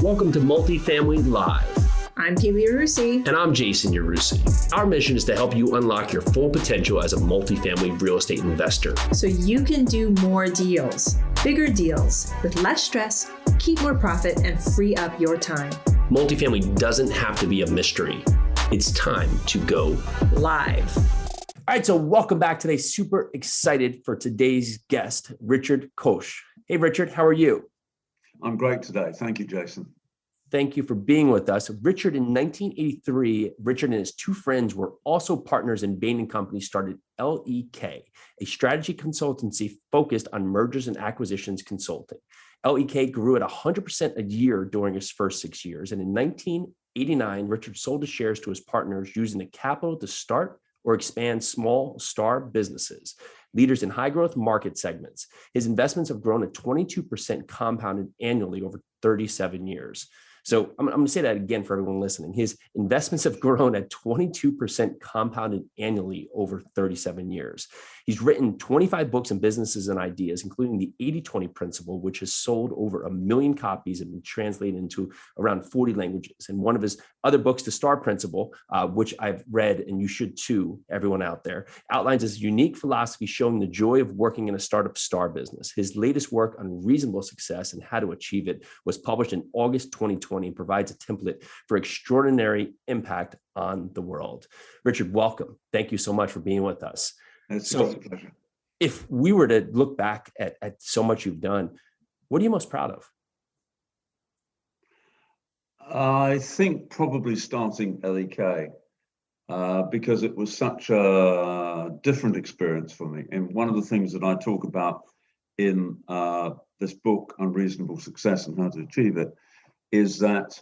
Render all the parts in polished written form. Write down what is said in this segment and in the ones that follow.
Welcome to Multifamily Live. I'm Pili Yarusi. And I'm Jason Yarusi. Our mission is to help you unlock your full potential as a multifamily real estate investor. So you can do more deals, bigger deals, with less stress, keep more profit, and free up your time. Multifamily doesn't have to be a mystery. It's time to go live. All right, so welcome back today. Super excited for today's guest, Richard Koch. Hey, Richard, how are you? I'm great today. Thank you, Jason. Thank you for being with us. Richard, in 1983, Richard and his two friends were also partners in Bain & Company, started LEK, a strategy consultancy focused on mergers and acquisitions consulting. LEK grew at 100% a year during his first 6 years. And in 1989, Richard sold his shares to his partners using the capital to start or expand small star businesses, leaders in high growth market segments. His investments have grown at 22% compounded annually over 37 years. So I'm going to say that again for everyone listening. His investments have grown at 22% compounded annually over 37 years. He's written 25 books on businesses and ideas, including the 80-20 principle, which has sold over 1 million copies and been translated into around 40 languages. And one of his other books, The Star Principle, which I've read, and you should too, everyone out there, outlines his unique philosophy showing the joy of working in a startup star business. His latest work, Unreasonable Success and How to Achieve It, was published in August 2020 and provides a template for extraordinary impact on the world. Richard, welcome. Thank you so much for being with us. It's a pleasure. If we were to look back at so much you've done, what are you most proud of? I think probably starting LEK because it was such a different experience for me. And one of the things that I talk about in this book, Unreasonable Success and How to Achieve It, is that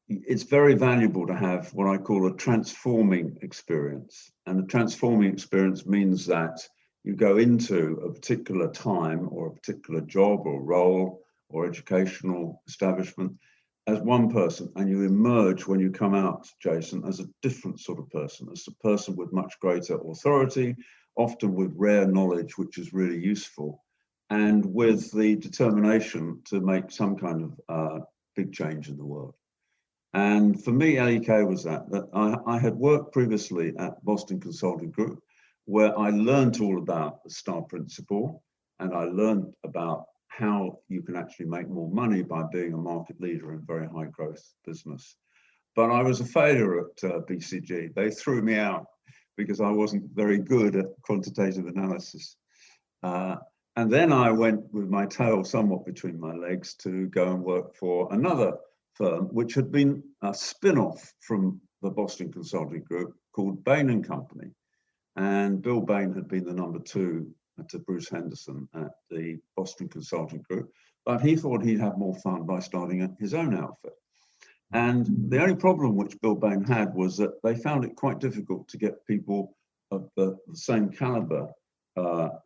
it's very valuable to have what I call a transforming experience. And a transforming experience means that you go into a particular time or a particular job or role or educational establishment as one person, and you emerge when you come out, Jason, as a different sort of person, as a person with much greater authority, often with rare knowledge, which is really useful, and with the determination to make some kind of big change in the world. And for me, LEK was that I had worked previously at Boston Consulting Group, where I learned all about the STAR principle, and I learned about how you can actually make more money by being a market leader in very high growth business. But I was a failure at BCG. They threw me out because I wasn't very good at quantitative analysis. And then I went with my tail somewhat between my legs to go and work for another firm, which had been a spin-off from the Boston Consulting Group called Bain & Company. And Bill Bain had been the number 2 to Bruce Henderson at the Boston Consulting Group, but he thought he'd have more fun by starting his own outfit. And the only problem which Bill Bain had was that they found it quite difficult to get people of the same caliber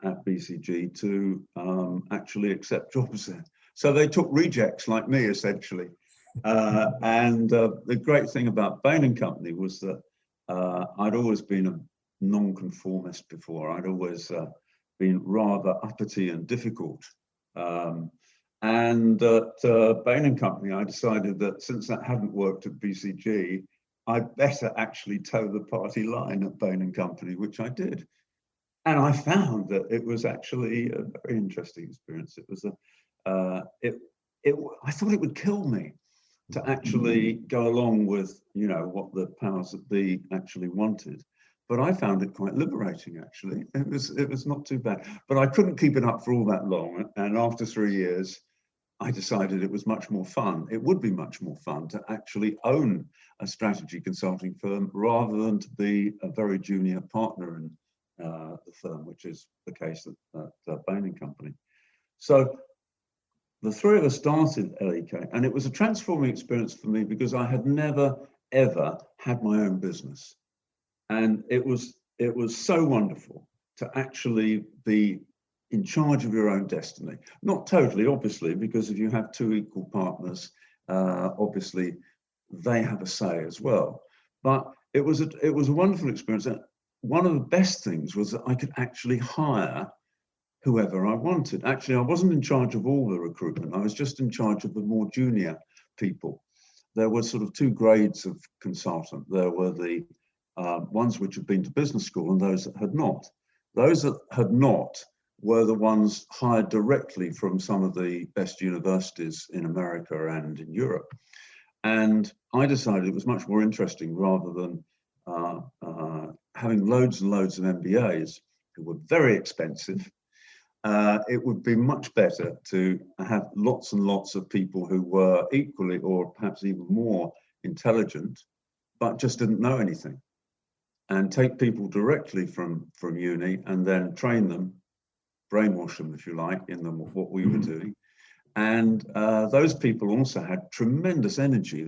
at BCG to actually accept jobs there. So they took rejects like me, essentially. And the great thing about Bain & Company was that I'd always been a non-conformist before. I'd always been rather uppity and difficult. And at Bain & Company, I decided that since that hadn't worked at BCG, I'd better actually toe the party line at Bain & Company, which I did. And I found that it was actually a very interesting experience. It was I thought it would kill me to actually go along with, what the powers that be actually wanted. But I found it quite liberating, actually. It was not too bad. But I couldn't keep it up for all that long. And after 3 years, I decided it was much more fun. It would be much more fun to actually own a strategy consulting firm rather than to be a very junior partner in the firm, which is the case at Bain & Company. So the three of us started LEK, and it was a transforming experience for me because I had never, ever had my own business. And it was so wonderful to actually be in charge of your own destiny. Not totally, obviously, because if you have 2 equal partners, obviously they have a say as well. But it was a wonderful experience. And one of the best things was that I could actually hire whoever I wanted. Actually, I wasn't in charge of all the recruitment. I was just in charge of the more junior people, there were sort of two grades of consultant. There were the ones which had been to business school and those that had not. Those that had not were the ones hired directly from some of the best universities in America and in Europe. And I decided it was much more interesting, rather than having loads and loads of MBAs who were very expensive. It would be much better to have lots and lots of people who were equally or perhaps even more intelligent, but just didn't know anything, and take people directly from uni and then train them, brainwash them, if you like, in them what we were doing. And those people also had tremendous energy.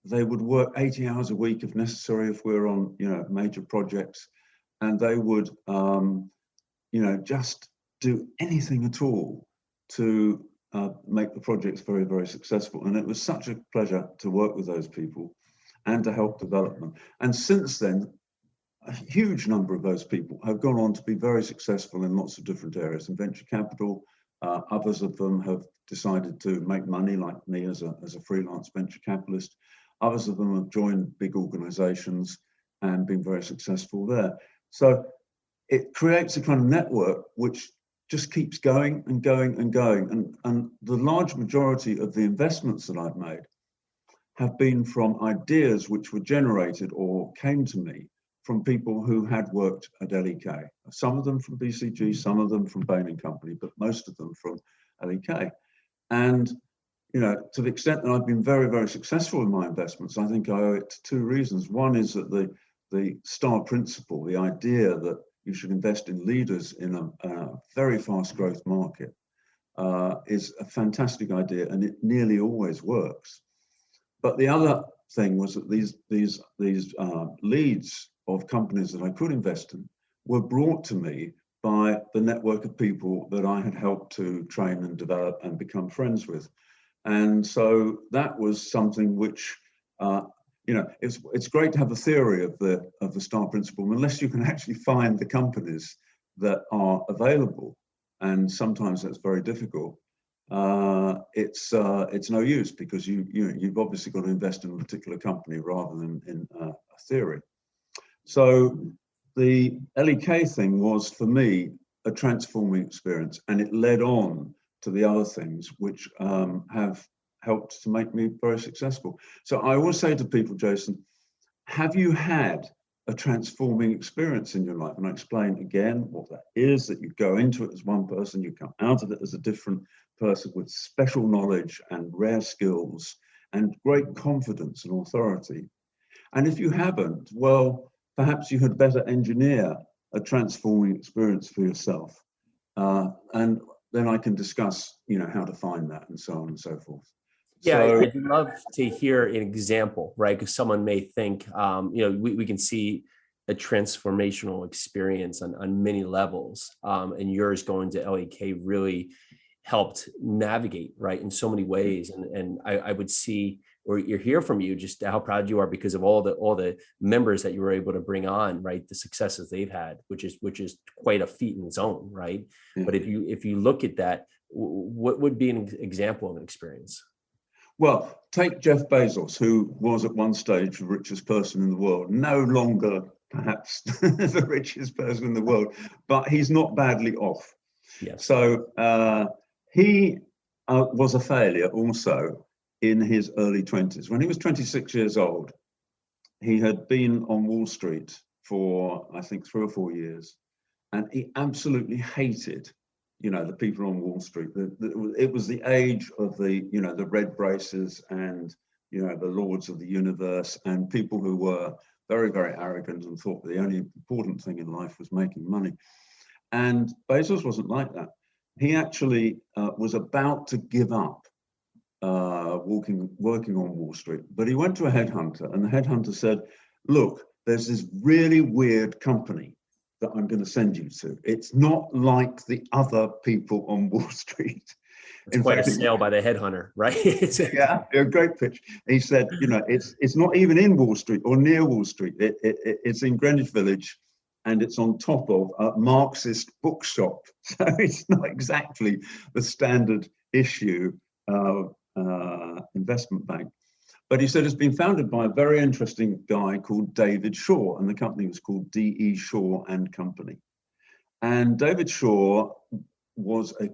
They would work 80 hours a week if necessary, if we were on, you know, major projects, and they would, you know, just do anything at all to make the projects very, very successful. And it was such a pleasure to work with those people and to help develop them. And since then, a huge number of those people have gone on to be very successful in lots of different areas. In venture capital, others of them have decided to make money, like me as a freelance venture capitalist. Others of them have joined big organizations and been very successful there. So it creates a kind of network which just keeps going and going and going. And the large majority of the investments that I've made have been from ideas which were generated or came to me from people who had worked at LEK. Some of them from BCG, some of them from Bain & Company, but most of them from LEK. And, you know, to the extent that I've been very, very successful in my investments, I think I owe it to two reasons. One is that the star principle, the idea that you should invest in leaders in a very fast growth market is a fantastic idea, and it nearly always works. But the other thing was that these leads of companies that I could invest in were brought to me by the network of people that I had helped to train and develop and become friends with. And so that was something which, you know, it's great to have a theory of the star principle, unless you can actually find the companies that are available, and sometimes that's very difficult. It's no use, because you've obviously got to invest in a particular company rather than in a theory. So the LEK thing was, for me, a transforming experience, and it led on to the other things which have helped to make me very successful. So I always say to people, Jason, have you had a transforming experience in your life? And I explain again what that is, that you go into it as one person, you come out of it as a different person with special knowledge and rare skills and great confidence and authority. And if you haven't, well, perhaps you had better engineer a transforming experience for yourself. And then I can discuss, you know, how to find that and so on and so forth. Yeah, So, I'd love to hear an example, right? Because someone may think, you know, we can see a transformational experience on many levels, and yours going to LEK really helped navigate, right, in so many ways. And I would see, or you hear from you, just how proud you are because of all the members that you were able to bring on, right? The successes they've had, which is quite a feat in its own, right? Yeah. But if you look at that, what would be an example of an experience? Well, take Jeff Bezos, who was at one stage the richest person in the world, no longer perhaps the richest person in the world, but he's not badly off. Yes. So he was a failure also in his early 20s. When he was 26 years old, he had been on Wall Street for, I think, 3 or 4 years, and he absolutely hated, you know, the people on Wall Street. It was the age of the, you know, the red braces and, you know, the lords of the universe, and people who were very, very arrogant and thought the only important thing in life was making money. And Bezos wasn't like that. He actually was about to give up working on Wall Street, but he went to a headhunter, and the headhunter said, look, there's this really weird company that I'm going to send you to. It's not like the other people on Wall Street. It's quite a sale by the headhunter, right? Yeah, a great pitch. He said, you know, it's not even in Wall Street or near Wall Street. It's in Greenwich Village, and it's on top of a Marxist bookshop. So it's not exactly the standard issue investment bank. But he said it's been founded by a very interesting guy called David Shaw, and the company was called D.E. Shaw and Company. And David Shaw was a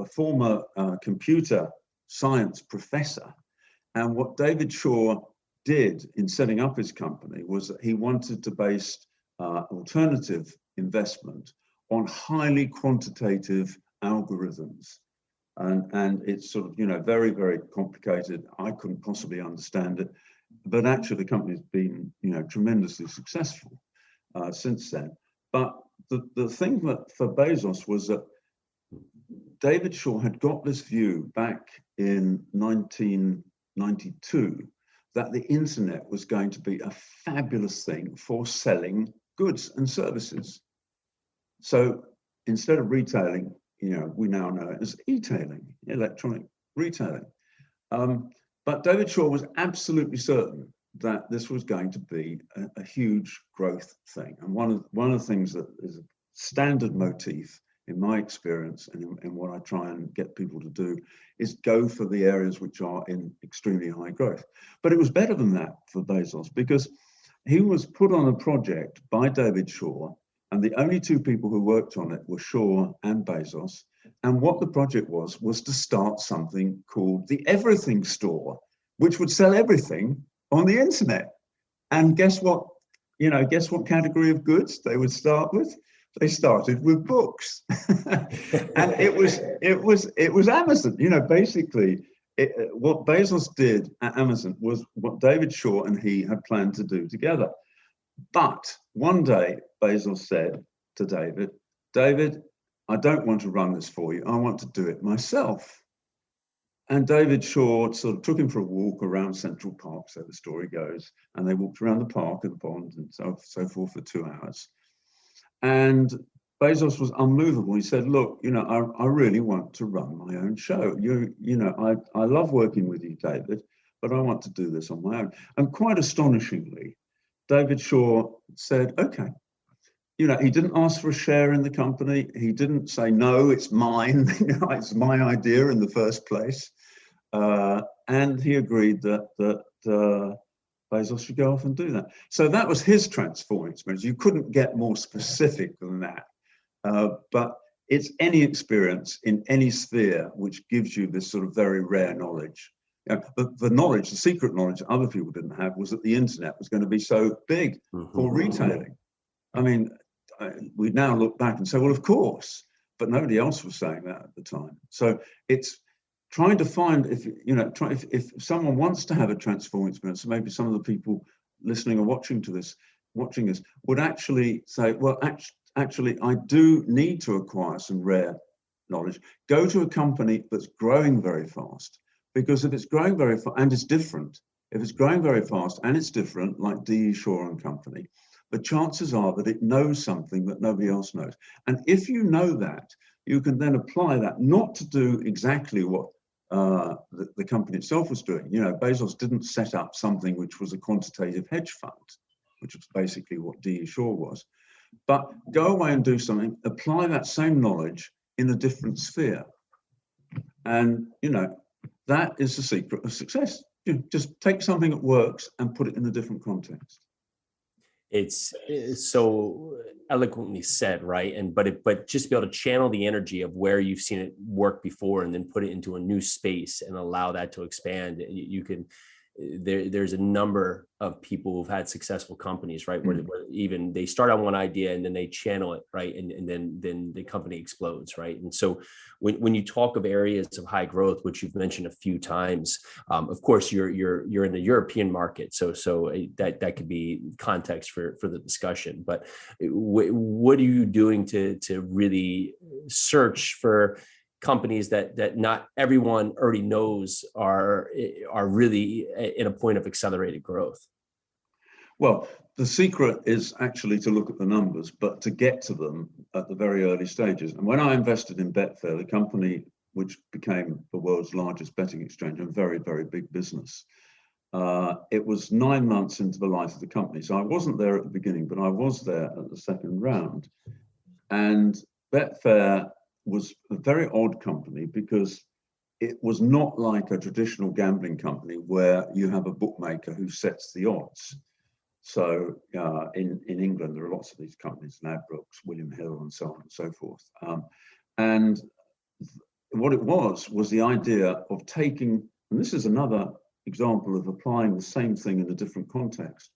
former computer science professor. And what David Shaw did in setting up his company was that he wanted to base alternative investment on highly quantitative algorithms. And it's sort of, very, very complicated. I couldn't possibly understand it, but actually the company's been, tremendously successful since then. But the thing that for Bezos was that David Shaw had got this view back in 1992 that the internet was going to be a fabulous thing for selling goods and services. So instead of retailing, we now know it as e-tailing, electronic retailing. But David Shaw was absolutely certain that this was going to be a huge growth thing. And one of the things that is a standard motif in my experience and in what I try and get people to do is go for the areas which are in extremely high growth. But it was better than that for Bezos because he was put on a project by David Shaw, and the only two people who worked on it were Shaw and Bezos. And what the project was to start something called the Everything Store, which would sell everything on the internet. And guess what category of goods they would start with? They started with books. And it was Amazon. Basically what Bezos did at Amazon was what David Shaw and he had planned to do together. But one day, Bezos said to David, I don't want to run this for you. I want to do it myself. And David Shaw sort of took him for a walk around Central Park, so the story goes. And they walked around the park and the pond and so forth for 2 hours. And Bezos was unmovable. He said, look, I really want to run my own show. I love working with you, David, but I want to do this on my own. And quite astonishingly, David Shaw said, okay. He didn't ask for a share in the company. He didn't say, no, it's mine. It's my idea in the first place. And he agreed that Bezos should go off and do that. So that was his transforming experience. You couldn't get more specific than that. But it's any experience in any sphere which gives you this sort of very rare knowledge. The knowledge, the secret knowledge other people didn't have was that the internet was going to be so big for retailing. I mean, we now look back and say, well, of course, but nobody else was saying that at the time. So it's trying to find if someone wants to have a transforming experience, maybe some of the people listening or watching this would actually say, well, actually, I do need to acquire some rare knowledge. Go to a company that's growing very fast, because if it's growing very fast and it's different, if it's growing very fast and it's different, like D.E. Shaw and Company, the chances are that it knows something that nobody else knows. And if you know that, you can then apply that, not to do exactly what the company itself was doing. Bezos didn't set up something which was a quantitative hedge fund, which was basically what D.E. Shaw was. But go away and do something, apply that same knowledge in a different sphere. And, that is the secret of success. Just take something that works and put it in a different context. It's so eloquently said, right? But just be able to channel the energy of where you've seen it work before and then put it into a new space and allow that to expand. You can. There's a number of people who've had successful companies, right? Where even they start on one idea and then they channel it, right? And then the company explodes, right? And so when you talk of areas of high growth, which you've mentioned a few times, of course you're in the European market, so that could be context for the discussion. But what are you doing to really search for companies that not everyone already knows are really in a point of accelerated growth? Well, the secret is actually to look at the numbers, but to get to them at the very early stages. And when I invested in Betfair, the company which became the world's largest betting exchange, a very, very big business, it was 9 months into the life of the company. So I wasn't there at the beginning, but I was there at the second round. And Betfair was a very odd company because it was not like a traditional gambling company where you have a bookmaker who sets the odds. So in England, there are lots of these companies, Ladbrokes, William Hill, and so on and so forth. And what it was the idea of taking, and this is another example of applying the same thing in a different context.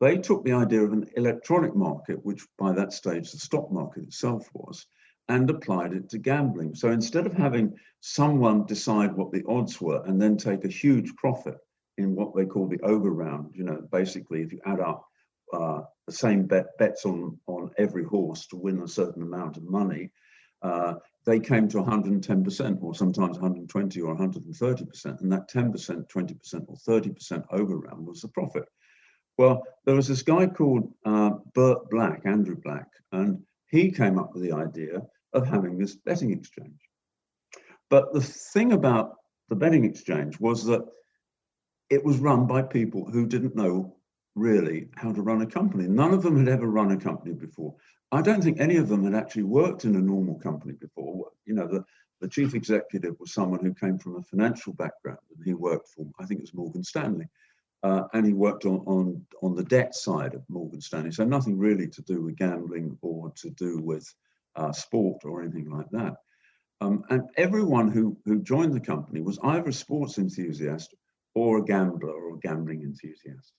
They took the idea of an electronic market, which by that stage the stock market itself was, and applied it to gambling. So instead of having someone decide what the odds were and then take a huge profit in what they call the over round, you know, basically if you add up the same bets on every horse to win a certain amount of money, they came to 110% or sometimes 120 or 130%, and that 10%, 20% or 30% over round was the profit. Well, there was this guy called Bert Black, Andrew Black, and he came up with the idea of having this betting exchange. But the thing about the betting exchange was that it was run by people who didn't know really how to run a company. None of them had ever run a company before. I don't think any of them had actually worked in a normal company before. You know, the chief executive was someone who came from a financial background, and he worked for, I think it was Morgan Stanley. And he worked on the debt side of Morgan Stanley, so nothing really to do with gambling or to do with sport or anything like that. And everyone who joined the company was either a sports enthusiast or a gambler or a gambling enthusiast.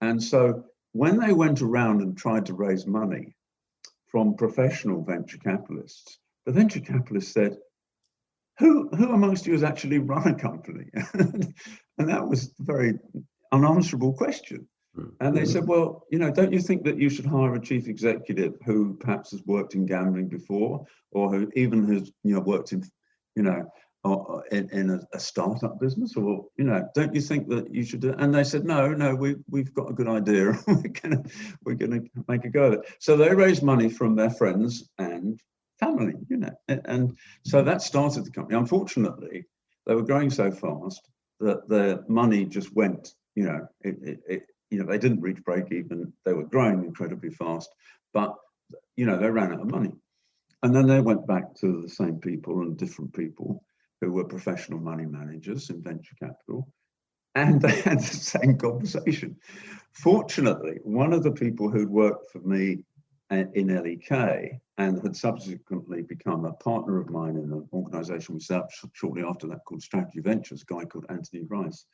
And so when they went around and tried to raise money from professional venture capitalists, the venture capitalists said, who amongst you has actually run a company? And that was very unanswerable question. And they said, well, you know, don't you think that you should hire a chief executive who perhaps has worked in gambling before, or who even has, you know, worked in, you know, in a startup business, or, you know, don't you think that you should do it? And they said, no, we've got a good idea. we're gonna make a go of it. So they raised money from their friends and family, you know, and so that started the company. Unfortunately, they were growing so fast that their money just went. You know, you know, they didn't reach break even. They were growing incredibly fast, but you know, they ran out of money. And then they went back to the same people and different people who were professional money managers in venture capital, and they had the same conversation. Fortunately, one of the people who'd worked for me in LEK and had subsequently become a partner of mine in an organization we set up shortly after that called Strategy Ventures, a guy called Anthony Rice,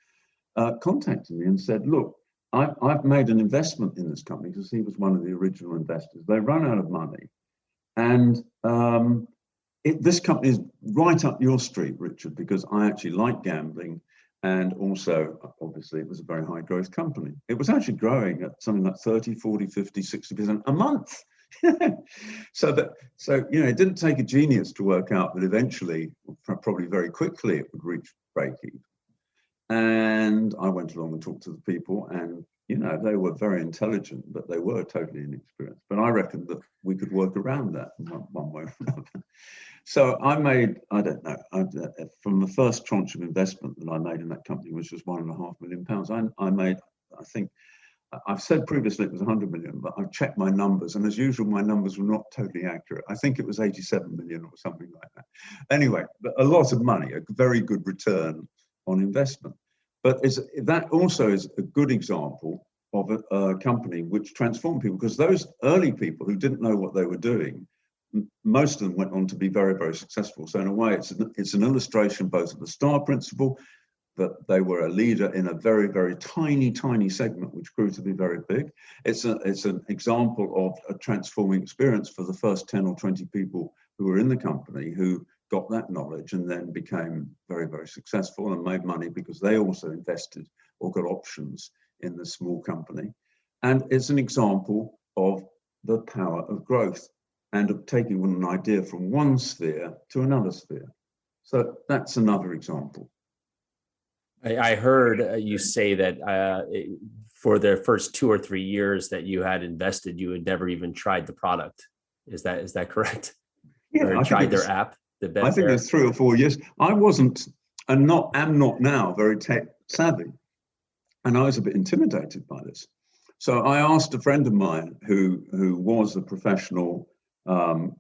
contacted me and said, look, I've made an investment in this company, because he was one of the original investors. They run out of money. And this company is right up your street, Richard, because I actually like gambling. And also, obviously, it was a very high growth company. It was actually growing at something like 30, 40, 50, 60% a month. So, you know, it didn't take a genius to work out that eventually, probably very quickly, it would reach break even. And I went along and talked to the people, and, you know, they were very intelligent, but they were totally inexperienced. But I reckoned that we could work around that one way or another. So I made, I don't know, from the first tranche of investment that I made in that company, which was £1.5 million, I made, I think, I've said previously it was 100 million, but I've checked my numbers, and as usual, my numbers were not totally accurate. I think it was 87 million or something like that. Anyway, a lot of money, a very good return on investment. But that also is a good example of a company which transformed people, because those early people who didn't know what they were doing, most of them went on to be very, very successful. So in a way, it's an illustration both of the star principle, that they were a leader in a very, very tiny segment, which grew to be very big. It's an example of a transforming experience for the first 10 or 20 people who were in the company, who got that knowledge and then became very, very successful and made money because they also invested or got options in the small company. And it's an example of the power of growth and of taking an idea from one sphere to another sphere. So that's another example. I heard you say that for the first 2 or 3 years that you had invested, you had never even tried the product. Is that correct? Yeah, or tried their app. I think it was 3 or 4 years. I wasn't, and am not now, very tech savvy, and I was a bit intimidated by this. So I asked a friend of mine who was a professional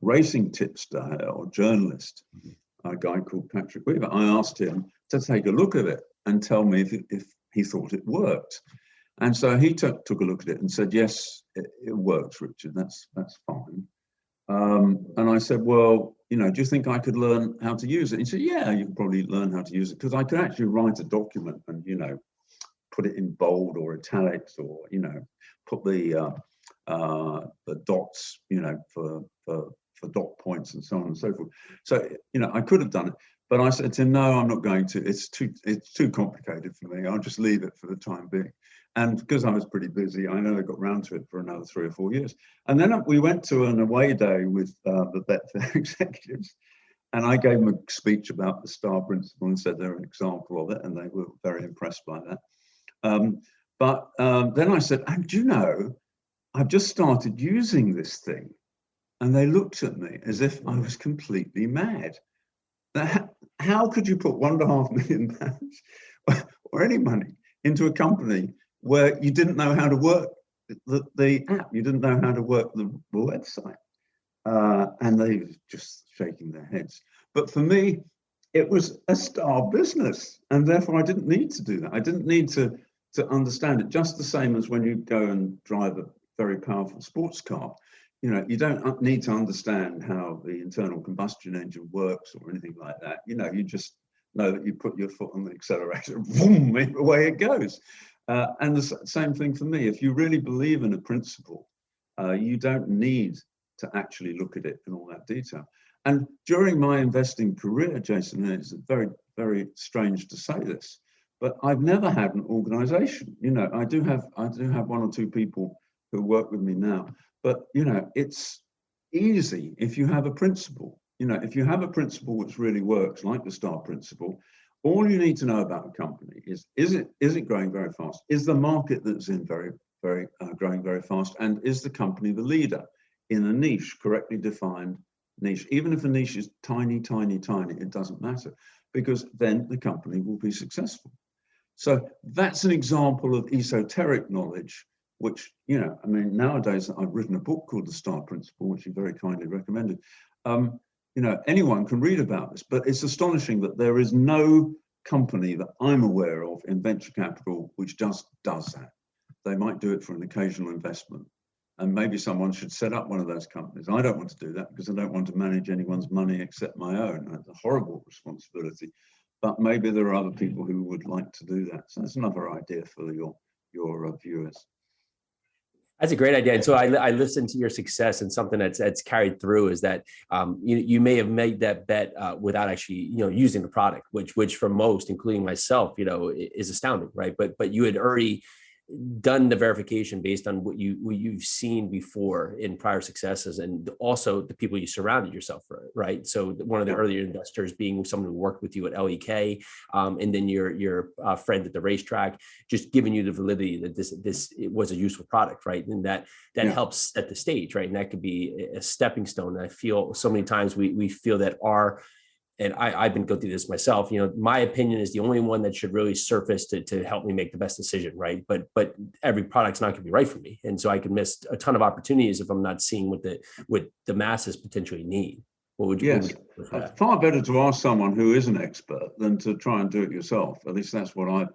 racing tipster or journalist, a guy called Patrick Weaver, I asked him to take a look at it and tell me if he thought it worked. And so he took a look at it and said, yes, it works, Richard, that's fine. And I said, well, you know, do you think I could learn how to use it? He said, yeah, you could probably learn how to use it, because I could actually write a document and, you know, put it in bold or italics, or, you know, put the dots, you know, for dot points and so on and so forth. So, you know, I could have done it, but I said to him, no, I'm not going to. It's too complicated for me. I'll just leave it for the time being. And because I was pretty busy, I never got round to it for another 3 or 4 years. And then we went to an away day with the Betfair executives, and I gave them a speech about the STAR principle and said they're an example of it, and they were very impressed by that. But then I said, and do you know, I've just started using this thing. And they looked at me as if I was completely mad. How could you put £1.5 million or any money into a company where you didn't know how to work the app, you didn't know how to work the website? And they were just shaking their heads. But for me, it was a STAR business, and therefore I didn't need to do that. I didn't need to understand it, just the same as when you go and drive a very powerful sports car. You know, you don't need to understand how the internal combustion engine works or anything like that. You know, you just know that you put your foot on the accelerator, boom, away it goes. And the same thing for me. If you really believe in a principle, you don't need to actually look at it in all that detail. And during my investing career, Jason, and it's very, very strange to say this, but I've never had an organization. You know, I do have 1 or 2 people who work with me now. But, you know, it's easy if you have a principle. You know, if you have a principle which really works, like the STAR principle, all you need to know about a company is it growing very fast? Is the market that's in growing very fast? And is the company the leader in a niche, correctly defined niche? Even if a niche is tiny, tiny, tiny, it doesn't matter, because then the company will be successful. So that's an example of esoteric knowledge, which, you know, I mean, nowadays I've written a book called The STAR Principle, which you very kindly recommended. You know, anyone can read about this, but it's astonishing that there is no company that I'm aware of in venture capital which just does that. They might do it for an occasional investment, and maybe someone should set up one of those companies. I don't want to do that because I don't want to manage anyone's money except my own. That's a horrible responsibility, but maybe there are other people who would like to do that. So that's another idea for your viewers. That's a great idea. And so I listened to your success, and something that's carried through is that you may have made that bet without actually, you know, using the product, which for most, including myself, you know, is astounding, right? But you had already done the verification based on what you've seen before in prior successes, and also the people you surrounded yourself with, right? So one of the earlier investors being someone who worked with you at LEK, and then your friend at the racetrack, just giving you the validity that this it was a useful product, right? And that helps set the stage, right? And that could be a stepping stone. And I feel so many times we feel that and I've been going through this myself, you know, my opinion is the only one that should really surface to help me make the best decision, right? But every product's not going to be right for me. And so I could miss a ton of opportunities if I'm not seeing what the masses potentially need. What would you? Yes, it's far better to ask someone who is an expert than to try and do it yourself. At least that's what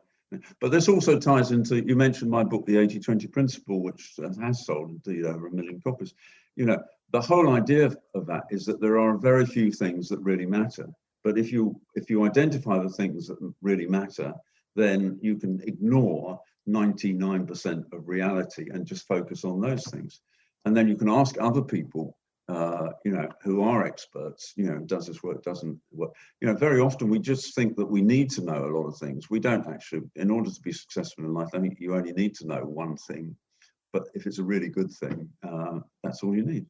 but this also ties into, you mentioned my book, The 80-20 Principle, which has sold indeed over 1 million copies. You know, the whole idea of that is that there are very few things that really matter. But if you identify the things that really matter, then you can ignore 99% of reality and just focus on those things. And then you can ask other people, you know, who are experts, you know, does this work, doesn't work? You know, very often we just think that we need to know a lot of things. We don't actually. In order to be successful in life, I think you only need to know one thing. But if it's a really good thing, that's all you need.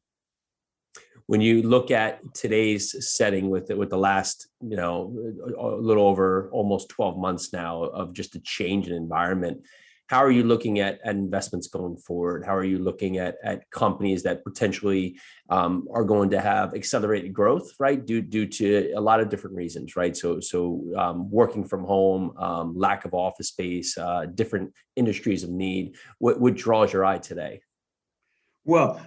When you look at today's setting with the last, you know, a little over almost 12 months now of just a change in environment, how are you looking at investments going forward? How are you looking at companies that potentially are going to have accelerated growth, right? Due to a lot of different reasons, right? So working from home, lack of office space, different industries of need. What draws your eye today? Well,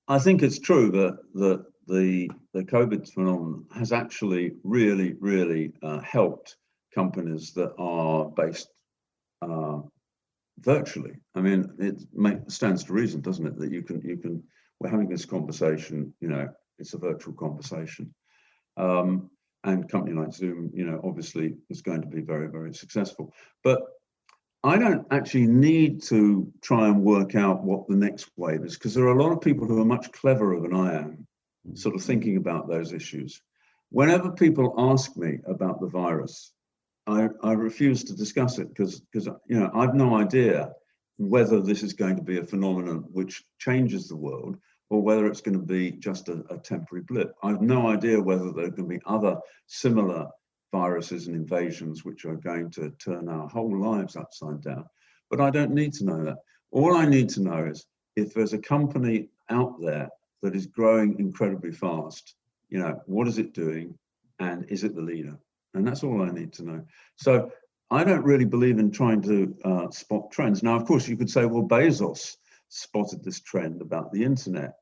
I think it's true that the COVID phenomenon has actually really helped companies that are based virtually. I mean, it stands to reason, doesn't it, that you can. We're having this conversation. It's a virtual conversation, and a company like Zoom, obviously is going to be very successful. But I don't actually need to try and work out what the next wave is, because there are a lot of people who are much cleverer than I am, sort of thinking about those issues. Whenever people ask me about the virus, I refuse to discuss it because I've no idea whether this is going to be a phenomenon which changes the world or whether it's going to be just a temporary blip. I've no idea whether there are going to be other similar viruses and invasions which are going to turn our whole lives upside down. But I don't need to know that. All I need to know is if there's a company out there that is growing incredibly fast, what is it doing and is it the leader? And that's all I need to know. So I don't really believe in trying to spot trends. Now, of course, you could say, well, Bezos spotted this trend about the internet.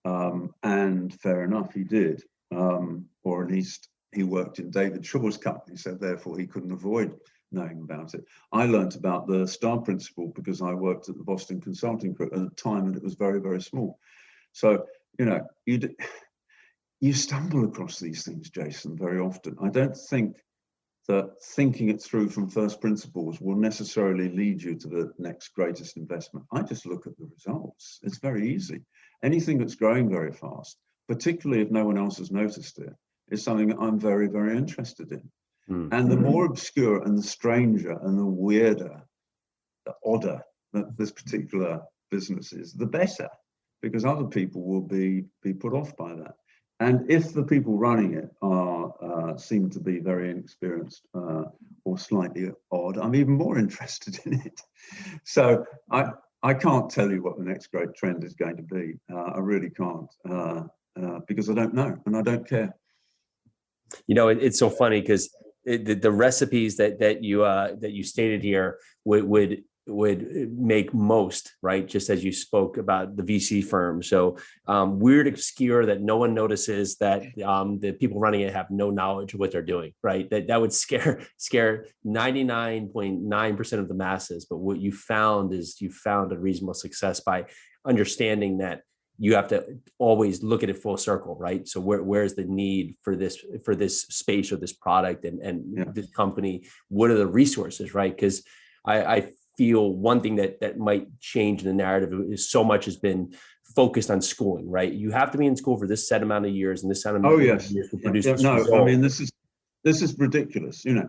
And fair enough, he did. Or at least he worked in David Shaw's company, so therefore he couldn't avoid knowing about it. I learned about the STAR principle because I worked at the Boston Consulting Group at the time, and it was very small. So, you stumble across these things, Jason, very often. I don't think that thinking it through from first principles will necessarily lead you to the next greatest investment. I just look at the results. It's very easy. Anything that's growing very fast, particularly if no one else has noticed it, is something that I'm very interested in. Mm-hmm. And the more obscure and the stranger and the weirder, the odder that this particular business is, the better, because other people will be put off by that. And if the people running it seem to be very inexperienced or slightly odd, I'm even more interested in it. So I can't tell you what the next great trend is going to be. I really can't, because I don't know and I don't care. It's so funny because the recipes that you stated here would make most, right? Just as you spoke about the VC firm. So weird, obscure, that no one notices, that the people running it have no knowledge of what they're doing, right? That would scare 99.9% of the masses. But what you found is a reasonable success by understanding that you have to always look at it full circle, right? So where's the need for this space or this product and this company? What are the resources, right? Because I feel one thing that might change the narrative is so much has been focused on schooling, right? You have to be in school for this set amount of years and this set amount of years to produce this result. I mean, this is ridiculous, this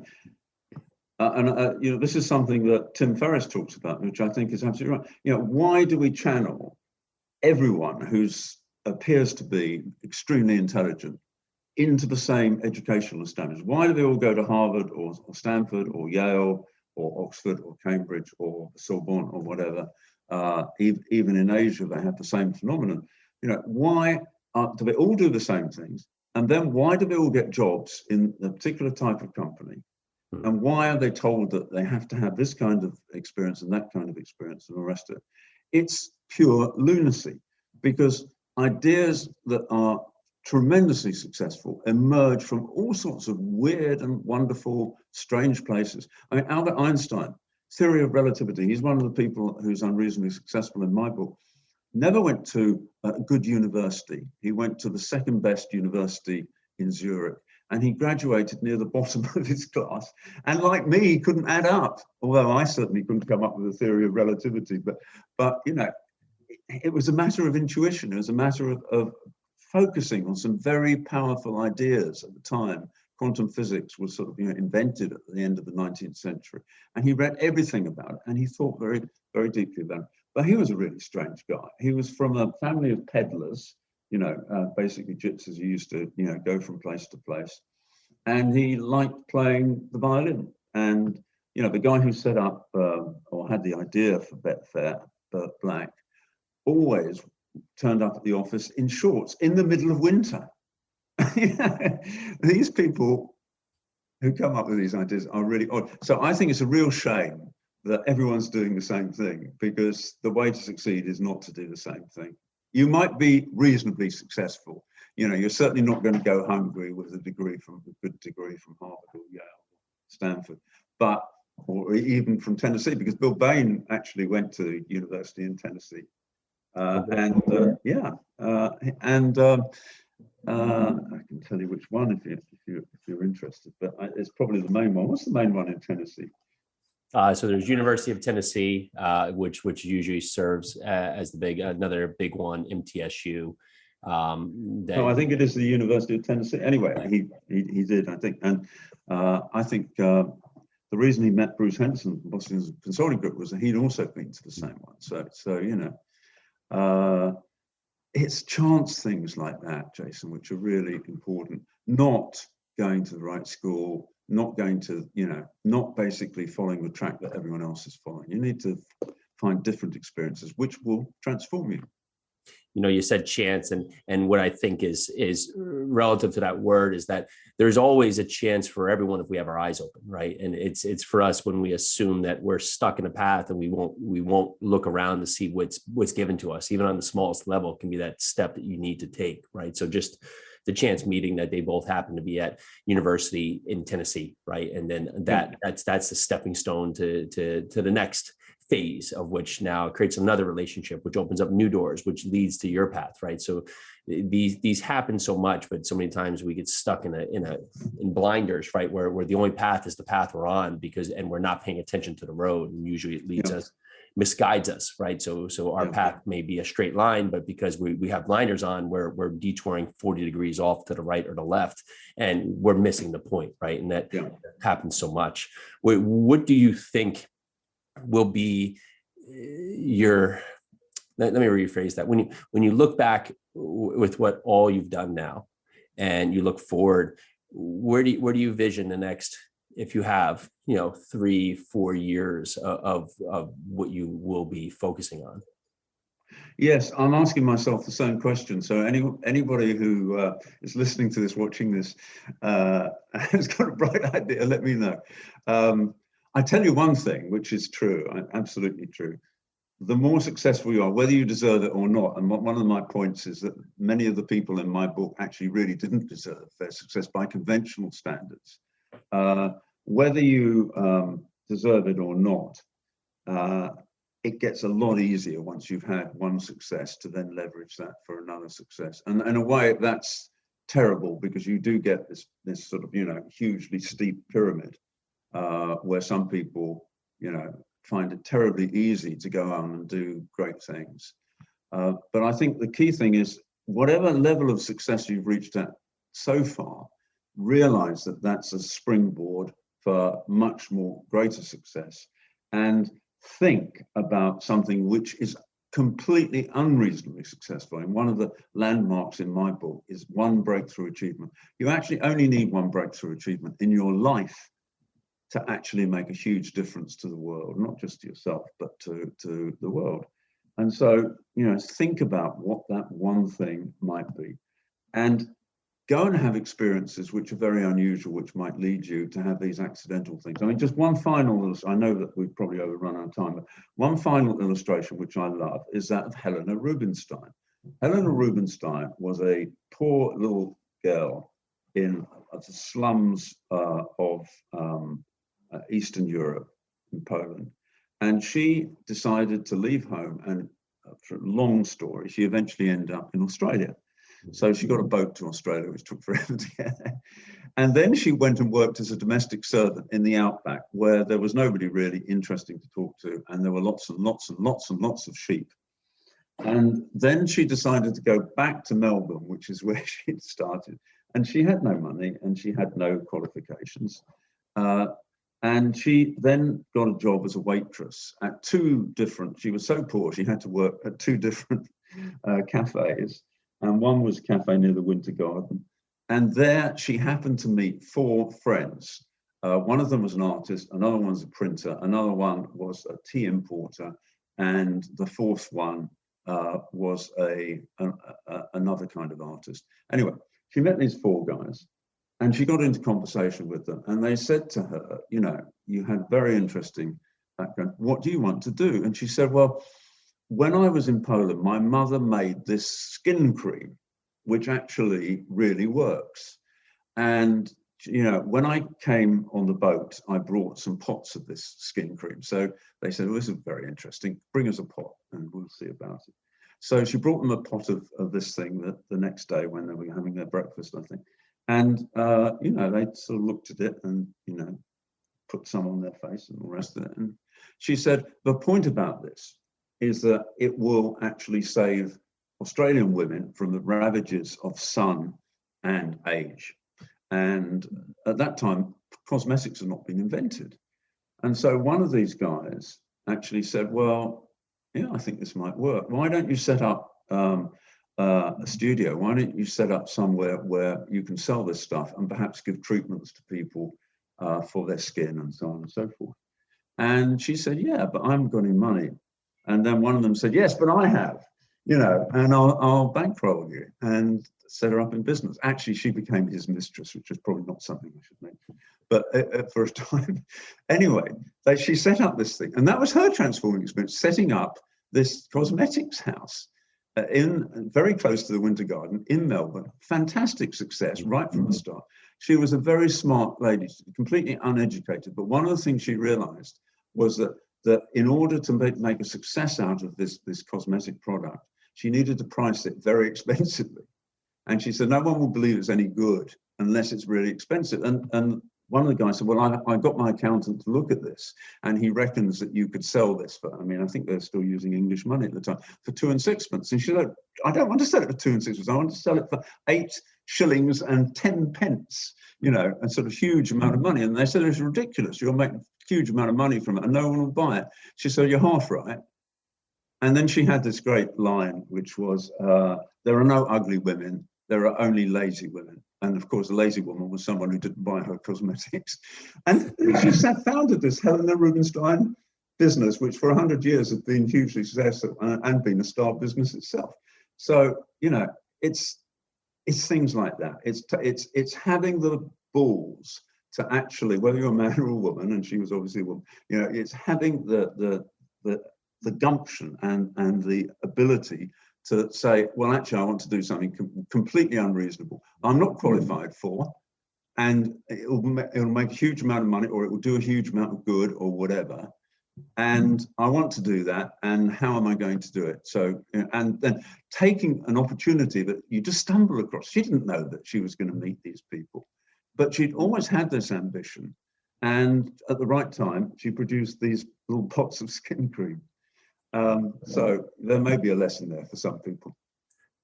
is something that Tim Ferriss talks about, which I think is absolutely right. Why do we channel everyone who appears to be extremely intelligent into the same educational establishment? Why do they all go to Harvard or Stanford or Yale or Oxford or Cambridge or Sorbonne or whatever? Even in Asia, they have the same phenomenon. Why do they all do the same things? And then why do they all get jobs in a particular type of company? And why are they told that they have to have this kind of experience and that kind of experience and the rest of it? It's pure lunacy, because ideas that are tremendously successful emerge from all sorts of weird and wonderful, strange places. I mean, Albert Einstein, theory of relativity, he's one of the people who's unreasonably successful in my book, never went to a good university. He went to the second best university in Zurich, and he graduated near the bottom of his class. And like me, he couldn't add up, although I certainly couldn't come up with a theory of relativity. But it was a matter of intuition. It was a matter of focusing on some very powerful ideas at the time. Quantum physics was sort of invented at the end of the 19th century. And he read everything about it, and he thought very, very deeply about it. But he was a really strange guy. He was from a family of peddlers, basically gypsies who used to, go from place to place. And he liked playing the violin. And, the guy who set up or had the idea for Betfair, Bert Black, always turned up at the office in shorts in the middle of winter. These people who come up with these ideas are really odd. So I think it's a real shame that everyone's doing the same thing, because the way to succeed is not to do the same thing. You might be reasonably successful. you know, you're certainly not going to go hungry with a good degree from Harvard or Yale, Stanford, or even from Tennessee, because Bill Bain actually went to university in Tennessee. I can tell you which one if you're interested, but it's probably the main one. What's the main one in Tennessee? So there's University of Tennessee, which usually serves as another big one, MTSU. No, I think it is the University of Tennessee. Anyway, he did, I think, and I think the reason he met Bruce Henderson from Boston's Consulting Group was that he'd also been to the same one. So you know, it's chance things like that, Jason, which are really important. Not going to the right school, not going to, you know, not basically following the track that everyone else is following. You need to find different experiences which will transform you. You know, you said chance, and what I think is relative to that word is that there's always a chance for everyone if we have our eyes open, right? And it's for us when we assume that we're stuck in a path and we won't look around to see what's given to us, even on the smallest level, can be that step that you need to take, right? So just the chance meeting that they both happen to be at university in Tennessee, right? And then that's the stepping stone to the next phase, of which now creates another relationship, which opens up new doors, which leads to your path, right? So these happen so much, but so many times we get stuck in blinders, right? Where the only path is the path we're on, and we're not paying attention to the road, and usually it leads us, misguides us, right? So our path may be a straight line, but because we have blinders on, we're detouring 40 degrees off to the right or the left, and we're missing the point, right? And that happens so much. What do you think will be let me rephrase that. When you look back with what all you've done now, and you look forward, where do you vision the next, if you have, 3-4 years of what you will be focusing on? Yes, I'm asking myself the same question. So anybody who is listening to this, watching this, has got a bright idea, let me know. I tell you one thing, which is true, absolutely true. The more successful you are, whether you deserve it or not, and one of my points is that many of the people in my book actually really didn't deserve their success by conventional standards. Whether you deserve it or not, it gets a lot easier once you've had one success to then leverage that for another success. And in a way, that's terrible, because you do get this sort of, hugely steep pyramid where some people, find it terribly easy to go on and do great things. But I think the key thing is, whatever level of success you've reached at so far, realize that that's a springboard for much more greater success, and think about something which is completely unreasonably successful. And one of the landmarks in my book is one breakthrough achievement. You actually only need one breakthrough achievement in your life to actually make a huge difference to the world, not just to yourself, but to the world. And so, think about what that one thing might be, and go and have experiences which are very unusual, which might lead you to have these accidental things. I mean, just one final, I know that we've probably overrun our time, but one final illustration, which I love, is that of Helena Rubinstein. Helena Rubinstein was a poor little girl in the slums of Eastern Europe, in Poland. And she decided to leave home, and for a long story, she eventually ended up in Australia. So she got a boat to Australia, which took forever to get there. And then she went and worked as a domestic servant in the outback, where there was nobody really interesting to talk to, and there were lots and lots and lots and lots of sheep. And then she decided to go back to Melbourne, which is where she'd started. And she had no money, and she had no qualifications. And she then got a job as a waitress at she was so poor, she had to work at 2 different cafes. And one was a cafe near the Winter Garden. And there she happened to meet 4 friends. One of them was an artist, another one was a printer, another one was a tea importer, and the 4th one was another kind of artist. Anyway, she met these 4 guys, and she got into conversation with them, and they said to her, you had very interesting background. What do you want to do? And she said, well, when I was in Poland, my mother made this skin cream, which actually really works. And, you know, when I came on the boat, I brought some pots of this skin cream. So they said, well, this is very interesting. Bring us a pot and we'll see about it. So she brought them a pot of this thing the next day when they were having their breakfast, I think. And, you know, they sort of looked at it and, you know, put some on their face and all the rest of it. And she said, the point about this is that it will actually save Australian women from the ravages of sun and age. And at that time, cosmetics had not been invented. And so one of these guys actually said, well, yeah, I think this might work. Why don't you set up a studio? Why don't you set up somewhere where you can sell this stuff and perhaps give treatments to people for their skin and so on and so forth? And she said, yeah, but I haven't got any money. And then one of them said, yes, but I have, you know, and I'll bankroll you and set her up in business. Actually, she became his mistress, which is probably not something I should mention, but for a time. Anyway, she set up this thing, and that was her transforming experience, setting up this cosmetics house in very close to the Winter Garden in Melbourne. Fantastic success right from the start. She was a very smart lady, completely uneducated, but one of the things she realized was that in order to make a success out of this cosmetic product, she needed to price it very expensively. And she said, no one will believe it's any good unless it's really expensive. And one of the guys said, well, I got my accountant to look at this, and he reckons that you could sell this for, I mean, I think they're still using English money at the time, for 2 and 6pence. And she said, I don't want to sell it for 2 and 6pence. I want to sell it for 8 shillings and 10 pence, you know, a sort of huge amount of money. And they said, it's ridiculous. You'll make a huge amount of money from it and no one will buy it. She said, you're half right. And then she had this great line, which was, there are no ugly women, there are only lazy women. And of course, a lazy woman was someone who didn't buy her cosmetics. And she founded this Helena Rubinstein business, which for 100 years has been hugely successful and been a star business itself. So, you know, it's things like that. It's having the balls to actually, whether you're a man or a woman, and she was obviously a woman, you know, it's having the gumption and the ability to say, well, actually, I want to do something completely unreasonable. I'm not qualified for, and it'll make a huge amount of money, or it will do a huge amount of good, or whatever. And I want to do that. And how am I going to do it? So, and then taking an opportunity that you just stumble across. She didn't know that she was going to meet these people, but she'd always had this ambition. And at the right time, she produced these little pots of skin cream. So there may be a lesson there for some people.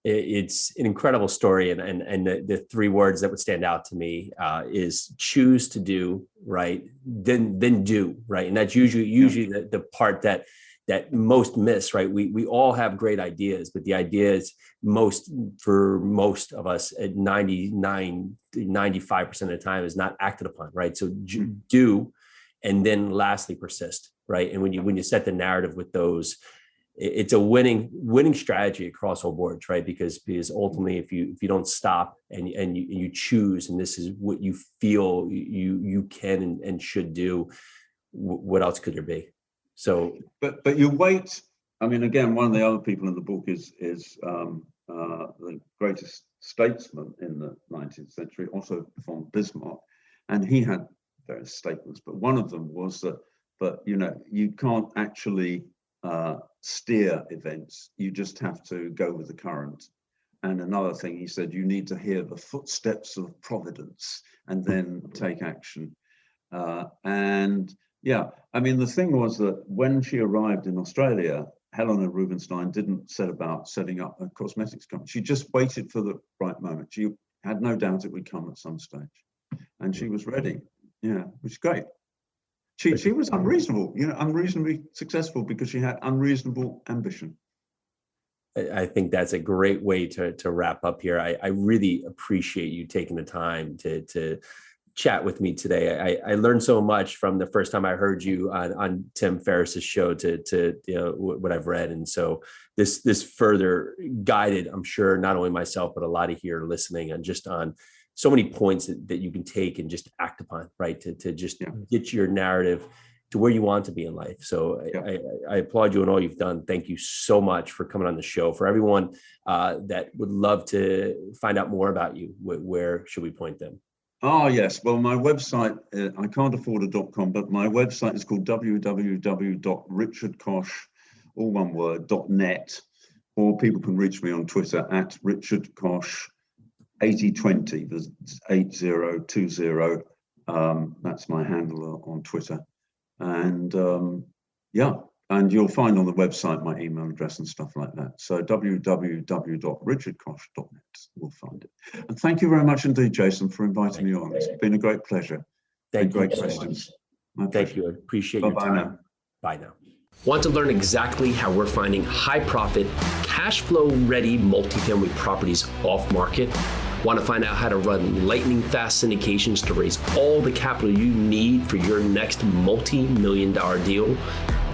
It's an incredible story, and the 3 words that would stand out to me is choose to do right, then do right, and that's usually the part that most miss, right? We all have great ideas, but the ideas for most of us at 95% of the time is not acted upon, right? So do, and then lastly persist, right? And when you set the narrative with those, it's a winning strategy across all boards, right? Because ultimately, if you don't stop and you choose, and this is what you feel you can and should do, what else could there be? So, but you wait. I mean, again, one of the other people in the book is the greatest statesman in the 19th century, Otto von Bismarck, and he had various statements, but one of them was that, but you know, you can't actually steer events, you just have to go with the current. And another thing he said, you need to hear the footsteps of Providence and then take action. And yeah, I mean, the thing was that when she arrived in Australia, Helena Rubinstein didn't set about setting up a cosmetics company. She just waited for the right moment. She had no doubt it would come at some stage, and she was ready. Yeah, which is great. She was unreasonable, you know, unreasonably successful because she had unreasonable ambition. I think that's a great way to wrap up here. I really appreciate you taking the time to chat with me today. I learned so much from the first time I heard you on Tim Ferriss's show to you know, what I've read. And so this further guided, I'm sure, not only myself, but a lot of here listening and just on so many points that you can take and just act upon, right? To just get your narrative to where you want to be in life. So I applaud you on all you've done. Thank you so much for coming on the show. For everyone that would love to find out more about you, where should we point them? Oh, yes. Well, my website, I can't afford a .com, but my website is called www.richardkoch, all one word, .net, or people can reach me on Twitter at richardkoch8020. There's 8020. That's my handle on Twitter. And and you'll find on the website my email address and stuff like that. So www.richardkoch.net, we'll find it. And thank you very much indeed, Jason, for inviting me on. It's been a great pleasure. Thank you. Great questions. Thank you. I appreciate your time. Now. Bye now. Want to learn exactly how we're finding high profit, cash flow ready multifamily properties off market? Want to find out how to run lightning fast syndications to raise all the capital you need for your next multi-million-dollar deal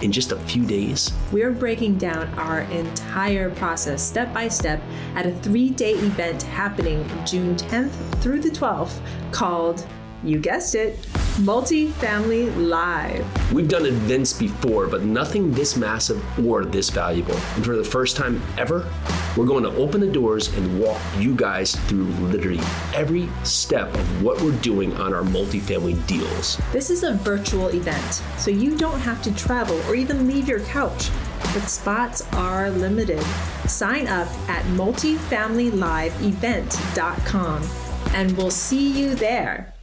in just a few days? We're breaking down our entire process step by step at a 3-day event happening June 10th through the 12th called, you guessed it, Multifamily Live. We've done events before, but nothing this massive or this valuable. And for the first time ever, we're going to open the doors and walk you guys through literally every step of what we're doing on our multifamily deals. This is a virtual event, so you don't have to travel or even leave your couch, but spots are limited. Sign up at multifamilyliveevent.com and we'll see you there.